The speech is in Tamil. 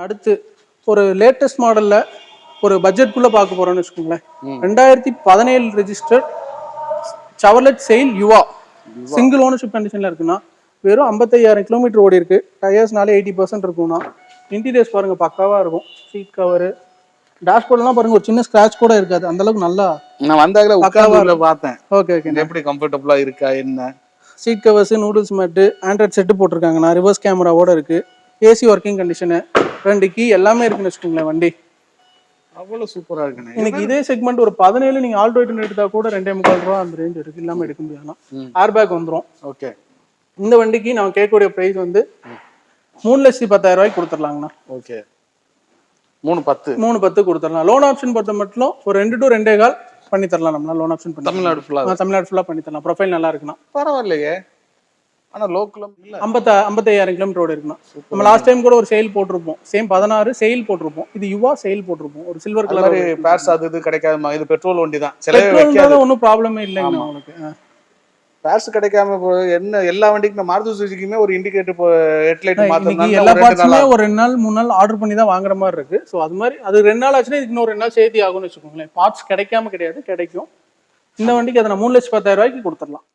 அடுத்து ஒரு லேட்டஸ்ட் மாடல்ல ஒரு பட்ஜெட்குள்ள பார்க்க போறோம்னு வச்சுக்கோங்களேன். 2017 ரெஜிஸ்டர் செவர்லெட் செயில் யுவா சிங்கிள் ஓனர்ஷிப் கண்டிஷன்ல இருக்குன்னா வெறும் 55,000 கிலோமீட்டர் ஓடி இருக்கு. டயர்ஸ்னால 80% இருக்கும்னா இன்டீரியர்ஸ் பாருங்க பக்காவா இருக்கும். சீட் கவர் டேஷ்போர்ட்லாம் பாருங்க ஒரு சின்ன ஸ்கிராட்ச் கூட இருக்காது. அந்த அளவுக்கு நல்லா நான் வந்தால உட்கார்ந்துல பார்த்தேன். ஓகே ஓகே எப்படி கம்ஃபர்ட்டபிளா இருக்கா என்ன? Seat covers noodles mat android set போட்டிருக்காங்கண்ணா. ரிவர்ஸ் கேமராவோட இருக்கு. ஏசி ஒர்க்கிங் கண்டிஷனு 2 கீ எல்லாமே இருக்குன்னு வச்சுக்கோங்களேன். வண்டி அவ்வளவு சூப்பரா இருக்குண்ணே. இன்னைக்கு இதே செக்மெண்ட் ஒரு 17 நீங்க ஆல் ரோட் எடுத்தா கூட 2.25 ரூபா அந்த ரேஞ்ச் இருக்கு. இல்லாம எடுக்க முடியாதுன்னா ஏர் பேக் வந்துடும். ஓகே. இந்த வண்டிக்கு நான் கேட்கக்கூடிய பிரைஸ் வந்து 3,10,000 ரூபாய்க்கு கொடுத்துடலாங்கண்ணா. ஓகே. 3,10 கொடுத்துடலாம். லோன் ஆப்ஷன் பொறுத்த மட்டும் ஒரு 2 to 2.25 பண்ணி தரலாம். நம்மளால லோன் ஆப்ஷன் பண்ணி தமிழ்நாடு ஃபுல்லா பண்ணி தரலாம். ப்ரொஃபைல் நல்லா இருக்குண்ணா. பரவாயில்லையே. ஆனா லோக்கலும் இல்ல 55,000 கிலோமீட்டர் ஓடி இருக்குண்ணா. நம்ம லாஸ்ட் டைம் கூட ஒரு சேல் போட்டிருப்போம். சேம் 16 சேல் போட்டிருப்போம். இது யுவா சேல் போட்டிருப்போம். ஒரு சில்வர் கலர் பேர்ஸ் அது இது கிடைக்காம இது பெட்ரோல் வண்டி தான். பெட்ரோல் ஒன்றும் ப்ராப்ளமே இல்லைங்க உங்களுக்கு. பேர்ஸ் கிடைக்காம என்ன எல்லா வண்டிக்கும் மாருதி சுசுகிக்குமே ஒரு இண்டிகேட்டர் ஹெட்லைட் மாத்தணும். எல்லா பார்ட்ஸுமே ஒரு 2 நாள் 3 நாள் ஆர்டர் பண்ணி தான் வாங்குற மாதிரி இருக்கு. ஸோ அது மாதிரி அது 2 நாள் ஆச்சுன்னா இதுக்கு இன்னொரு 2 நாள் சேர்த்தி ஆகும்னு வச்சுக்கோங்களேன். பார்ட்ஸ் கிடைக்காம கிடையாது, கிடைக்கும். இந்த வண்டிக்கு அதை நான் 3,10,000 ரூபாய்க்கு கொடுத்துடலாம்.